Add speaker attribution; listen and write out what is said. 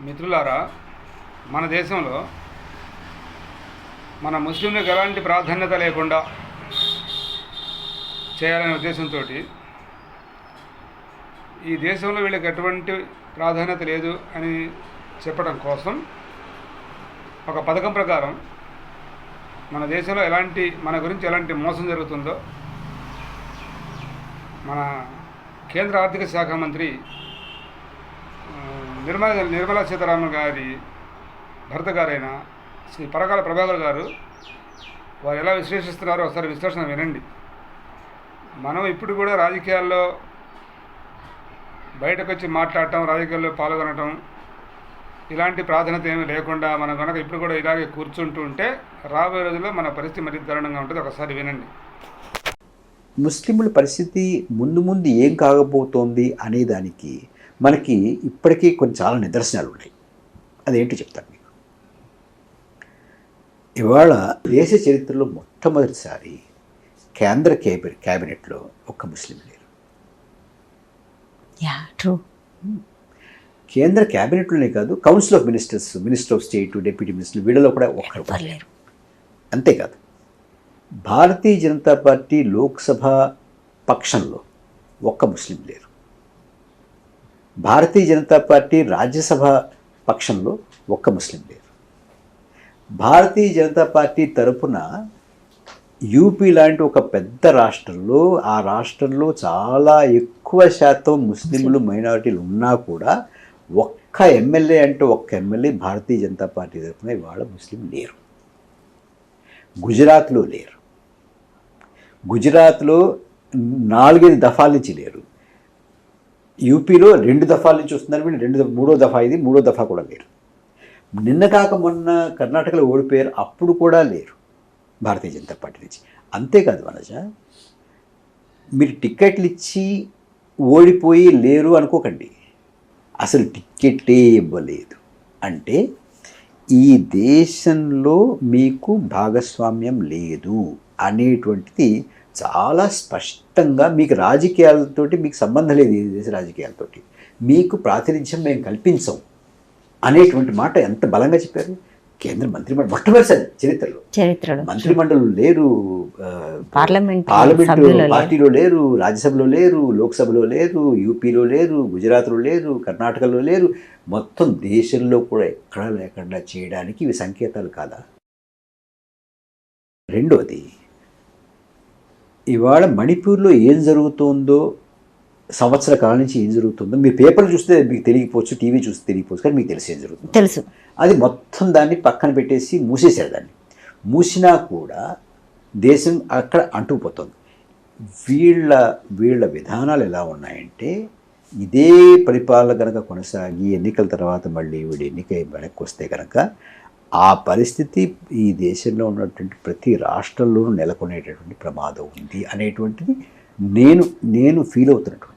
Speaker 1: మిత్రులారా, మన దేశంలో మన ముస్లింలకు ఎలాంటి ప్రాధాన్యత లేకుండా చేయాలనే ఉద్దేశంతో ఈ దేశంలో వీళ్ళకి ఎటువంటి ప్రాధాన్యత లేదు అని చెప్పడం కోసం ఒక పథకం ప్రకారం మన దేశంలో మన గురించి ఎలాంటి మోసం జరుగుతుందో మన కేంద్ర ఆర్థిక శాఖ మంత్రి నిర్మలా సీతారామన్ గారి భర్త గారైన శ్రీ పరకాల ప్రభాకర్ గారు వారు ఎలా విశ్లేషిస్తున్నారో ఒకసారి విశ్లేషణ వినండి. మనం ఇప్పుడు కూడా రాజకీయాల్లో బయటకు వచ్చి మాట్లాడటం, రాజకీయాల్లో పాల్గొనటం ఇలాంటి ప్రాధాన్యత ఏమీ లేకుండా మనం కనుక ఇప్పుడు కూడా ఇలాగే కూర్చుంటూ ఉంటే రాబోయే రోజుల్లో మన పరిస్థితి మరీ దారుణంగా ఉంటుంది. ఒకసారి వినండి.
Speaker 2: ముస్లింల పరిస్థితి ముందు ముందు ఏం కాకపోతోంది అనేదానికి మనకి ఇప్పటికీ చాలా నిదర్శనాలు ఉన్నాయి. అదేంటి చెప్తాను మీకు. ఇవాళ దేశ చరిత్రలో మొట్టమొదటిసారి కేంద్ర క్యాబినెట్లో ఒక్క ముస్లిం లేరు. కేంద్ర క్యాబినెట్లోనే కాదు, council of ministers, minister of state, deputy minister, వీళ్ళలో కూడా ఒక్కరు లేరు. అంతేకాదు, భారతీయ జనతా పార్టీ లోక్సభ పక్షంలో ఒక్క ముస్లిం లేరు. భారతీయ జనతా పార్టీ రాజ్యసభ పక్షంలో ఒక్క ముస్లిం లేరు. భారతీయ జనతా పార్టీ తరపున యూపీ లాంటి ఒక పెద్ద రాష్ట్రంలో, ఆ రాష్ట్రంలో చాలా ఎక్కువ శాతం ముస్లింలు, మైనారిటీలు ఉన్నా కూడా ఒక్క ఎమ్మెల్యే ఒక్క ఎమ్మెల్యే భారతీయ జనతా పార్టీ తరపున ఇవాళ ముస్లిం లేరు. గుజరాత్లో లేరు. గుజరాత్లో 4-5 దఫాల నుంచి లేరు. యూపీలో 2 దఫాల నుంచి వస్తున్నారు వీళ్ళు. మూడో దఫా కూడా లేరు. నిన్న కాక మొన్న కర్ణాటకలో ఓడిపోయారు, అప్పుడు కూడా లేరు భారతీయ జనతా పార్టీ నుంచి. అంతేకాదు వనజ, మీరు టిక్కెట్లు ఇచ్చి ఓడిపోయి లేరు అనుకోకండి. అసలు టిక్కెట్టే ఇవ్వలేదు అంటే ఈ దేశంలో మీకు భాగస్వామ్యం లేదు అనేటువంటిది చాలా స్పష్టంగా మీకు రాజకీయాలతోటి మీకు సంబంధం లేదు. ఈ దేశ రాజకీయాలతోటి మీకు ప్రాతినిధ్యం మేము కల్పించం అనేటువంటి మాట ఎంత బలంగా చెప్పారు కేంద్ర మంత్రిమండలి. మొట్టమొదటిసారి చరిత్రలో మంత్రిమండలి లేరు, పార్లమెంట్ పార్టీలో లేరు, రాజ్యసభలో లేరు, లోక్సభలో లేరు, యూపీలో లేరు, గుజరాత్లో లేరు, కర్ణాటకలో లేరు. మొత్తం దేశంలో కూడా ఎక్కడా లేకుండా చేయడానికి ఇవి సంకేతాలు కాదా? రెండోది, ఇవాళ మణిపూర్లో ఏం జరుగుతుందో, సంవత్సర కాలం నుంచి ఏం జరుగుతుందో మీరు పేపర్లు చూస్తే మీకు తెలియకపోవచ్చు, టీవీ చూస్తే తెలియకపోవచ్చు, కానీ మీకు తెలిసి ఏం జరుగుతుంది తెలుసు. అది మొత్తం దాన్ని పక్కన పెట్టేసి మూసేశారు. దాన్ని మూసినా కూడా దేశం అక్కడ అంటుకుపోతుంది. వీళ్ళ విధానాలు ఎలా ఉన్నాయంటే, ఇదే పరిపాలన కనుక కొనసాగి ఎన్నికల తర్వాత మళ్ళీ ఎన్నిక వెనక్కి వస్తే కనుక ఆ పరిస్థితి ఈ దేశంలో ఉన్నటువంటి ప్రతి రాష్ట్రంలోనూ నెలకొనేటటువంటి ప్రమాదం ఉంది అనేటువంటిది నేను ఫీల్ అవుతున్నటువంటి